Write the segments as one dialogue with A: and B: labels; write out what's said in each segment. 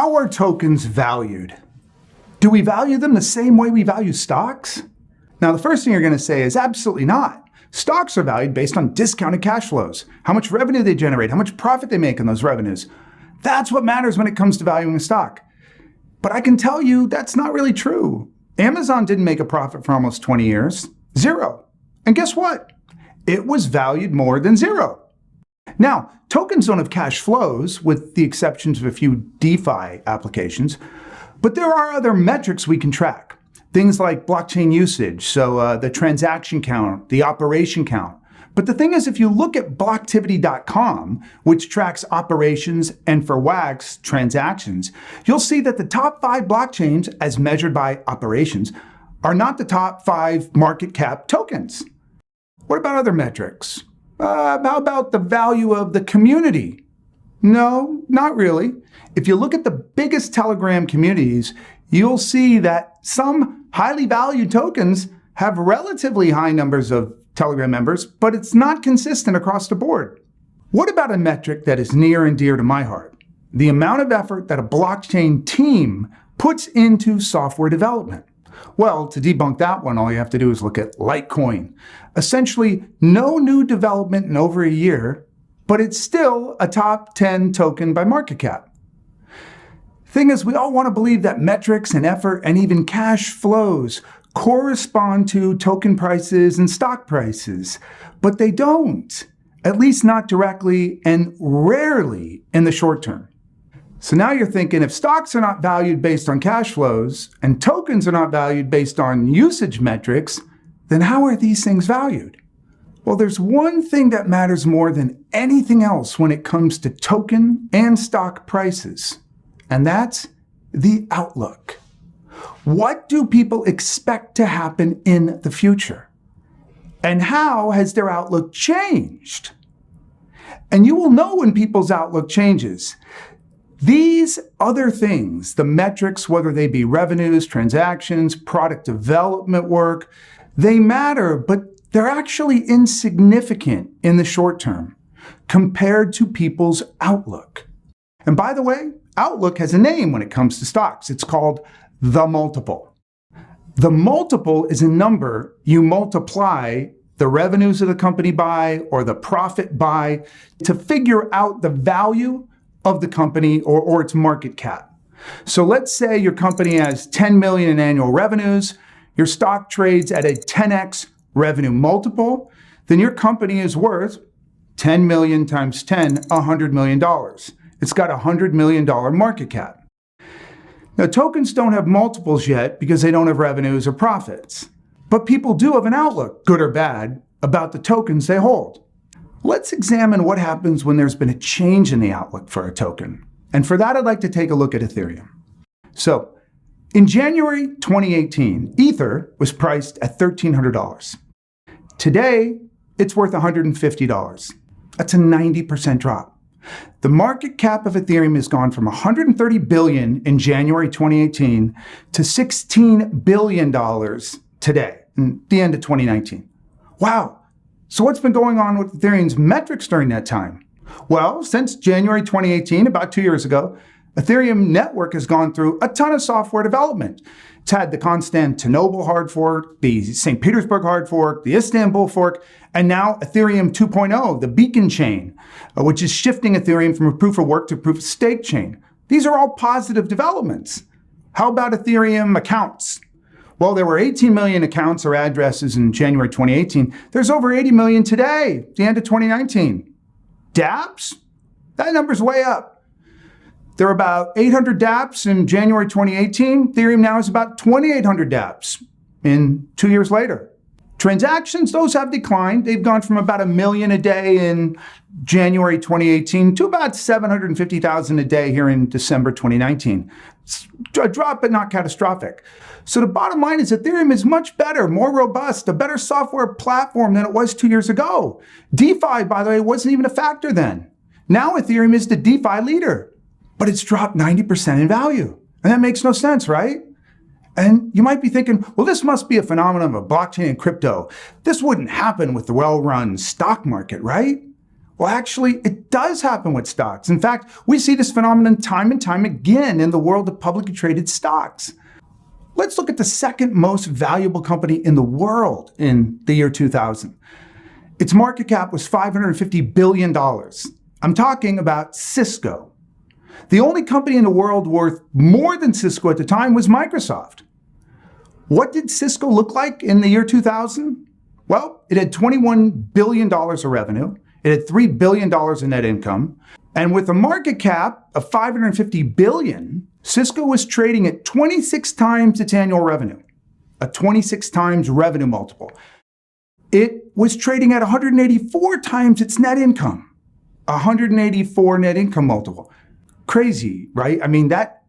A: How are tokens valued? Do we value them the same way we value stocks? Now, the first thing you're going to say is absolutely not. Stocks are valued based on discounted cash flows, how much revenue they generate, how much profit they make on those revenues. That's what matters when it comes to valuing a stock. But I can tell you that's not really true. Amazon didn't make a profit for almost 20 years. Zero. And guess what? It was valued more than zero. Now, tokens don't have cash flows, with the exceptions of a few DeFi applications, but there are other metrics we can track. Things like blockchain usage, so the transaction count, the operation count. But the thing is, if you look at blocktivity.com, which tracks operations, and for FOREX, transactions, you'll see that the top 5 blockchains, as measured by operations, are not the top 5 market cap tokens. What about other metrics? How about the value of the community? No, not really. If you look at the biggest Telegram communities, you'll see that some highly valued tokens have relatively high numbers of Telegram members, but it's not consistent across the board. What about a metric that is near and dear to my heart? The amount of effort that a blockchain team puts into software development. Well, to debunk that one, all you have to do is look at Litecoin. Essentially, no new development in over a year, but it's still a top 10 token by market cap. Thing is, we all want to believe that metrics and effort and even cash flows correspond to token prices and stock prices, but they don't, at least not directly and rarely in the short term. So now you're thinking, if stocks are not valued based on cash flows and tokens are not valued based on usage metrics, then how are these things valued? Well, there's one thing that matters more than anything else when it comes to token and stock prices, and that's the outlook. What do people expect to happen in the future? And how has their outlook changed? And you will know when people's outlook changes. These other things, the metrics, whether they be revenues, transactions, product development work, they matter, but they're actually insignificant in the short term compared to people's outlook. And by the way, outlook has a name when it comes to stocks. It's called the multiple. The multiple is a number you multiply the revenues of the company by or the profit by to figure out the value of the company or its market cap. So let's say your company has 10 million in annual revenues, your stock trades at a 10x revenue multiple, then your company is worth 10 million times 10, $100 million. It's got a $100 million market cap. Now, tokens don't have multiples yet because they don't have revenues or profits. But people do have an outlook, good or bad, about the tokens they hold. Let's examine what happens when there's been a change in the outlook for a token. And for that, I'd like to take a look at Ethereum. So, in January 2018, Ether was priced at $1,300. Today, it's worth $150. That's a 90% drop. The market cap of Ethereum has gone from $130 billion in January 2018 to $16 billion today, in the end of 2019. Wow. So what's been going on with Ethereum's metrics during that time? Well, since January 2018, about 2 years ago, Ethereum network has gone through a ton of software development. It's had the Constantinople hard fork, the St. Petersburg hard fork, the Istanbul fork, and now Ethereum 2.0, the beacon chain, which is shifting Ethereum from a proof of work to proof of stake chain. These are all positive developments. How about Ethereum accounts? Well, there were 18 million accounts or addresses in January 2018. There's over 80 million today, the end of 2019. dApps? That number's way up. There are about 800 dApps in January 2018. Ethereum now is about 2,800 dApps in 2 years later. Transactions, those have declined. They've gone from about 1 million a day in January 2018 to about 750,000 a day here in December 2019. It's a drop, but not catastrophic. So the bottom line is Ethereum is much better, more robust, a better software platform than it was 2 years ago. DeFi, by the way, wasn't even a factor then. Now Ethereum is the DeFi leader, but it's dropped 90% in value. And that makes no sense, right? And you might be thinking, well, this must be a phenomenon of blockchain and crypto. This wouldn't happen with the well-run stock market, right? Well, actually, it does happen with stocks. In fact, we see this phenomenon time and time again in the world of publicly traded stocks. Let's look at the second most valuable company in the world in the year 2000. Its market cap was $550 billion. I'm talking about Cisco. The only company in the world worth more than Cisco at the time was Microsoft. What did Cisco look like in the year 2000? Well, it had $21 billion of revenue. It had $3 billion in net income. And with a market cap of $550 billion, Cisco was trading at 26 times its annual revenue, a 26 times revenue multiple. It was trading at 184 times its net income, 184 net income multiple. Crazy, right? I mean, that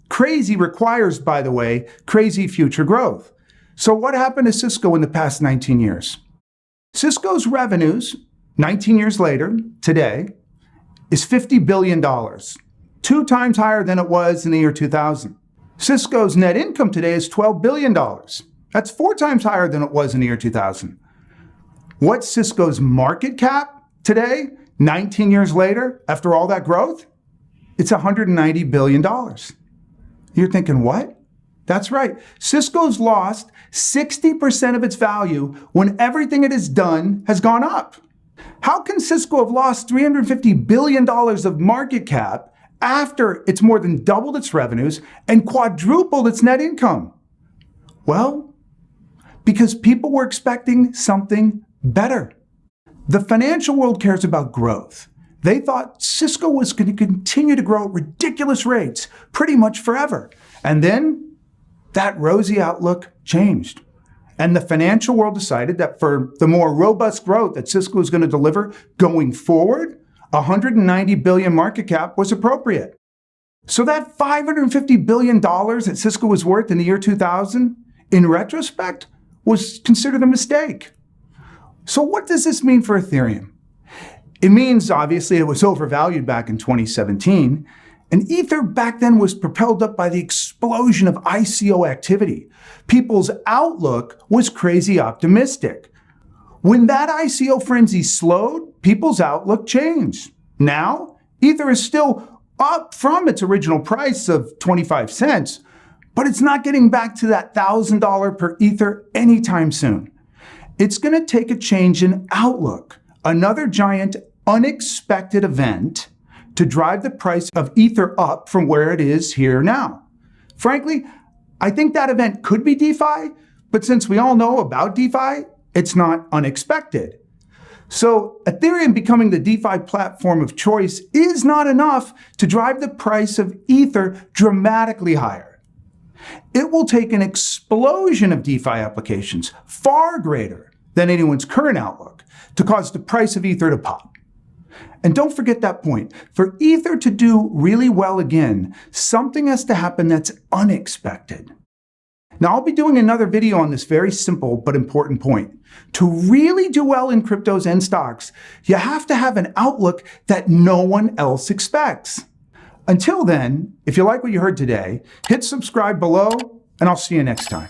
A: crazy requires, by the way, crazy future growth. So what happened to Cisco in the past 19 years? Cisco's revenues, 19 years later, today, is $50 billion, 2 times higher than it was in the year 2000. Cisco's net income today is $12 billion. That's 4 times higher than it was in the year 2000. What's Cisco's market cap today, 19 years later, after all that growth? It's $190 billion. You're thinking, what? That's right. Cisco's lost 60% of its value when everything it has done has gone up. How can Cisco have lost $350 billion of market cap after it's more than doubled its revenues and quadrupled its net income? Well, because people were expecting something better. The financial world cares about growth. They thought Cisco was going to continue to grow at ridiculous rates pretty much forever. And then that rosy outlook changed. And the financial world decided that for the more robust growth that Cisco was going to deliver going forward, $190 billion market cap was appropriate. So that $550 billion that Cisco was worth in the year 2000, in retrospect, was considered a mistake. So what does this mean for Ethereum? It means, obviously, it was overvalued back in 2017, and Ether back then was propelled up by the explosion of ICO activity. People's outlook was crazy optimistic. When that ICO frenzy slowed, people's outlook changed. Now, Ether is still up from its original price of 25 cents, but it's not getting back to that $1,000 per Ether anytime soon. It's going to take a change in outlook, another giant unexpected event to drive the price of Ether up from where it is here now. Frankly, I think that event could be DeFi, but since we all know about DeFi, it's not unexpected. So Ethereum becoming the DeFi platform of choice is not enough to drive the price of Ether dramatically higher. It will take an explosion of DeFi applications, far greater than anyone's current outlook, to cause the price of Ether to pop. And don't forget that point. For Ether to do really well again, something has to happen that's unexpected. Now, I'll be doing another video on this very simple but important point. To really do well in cryptos and stocks, you have to have an outlook that no one else expects. Until then, if you like what you heard today, hit subscribe below, and I'll see you next time.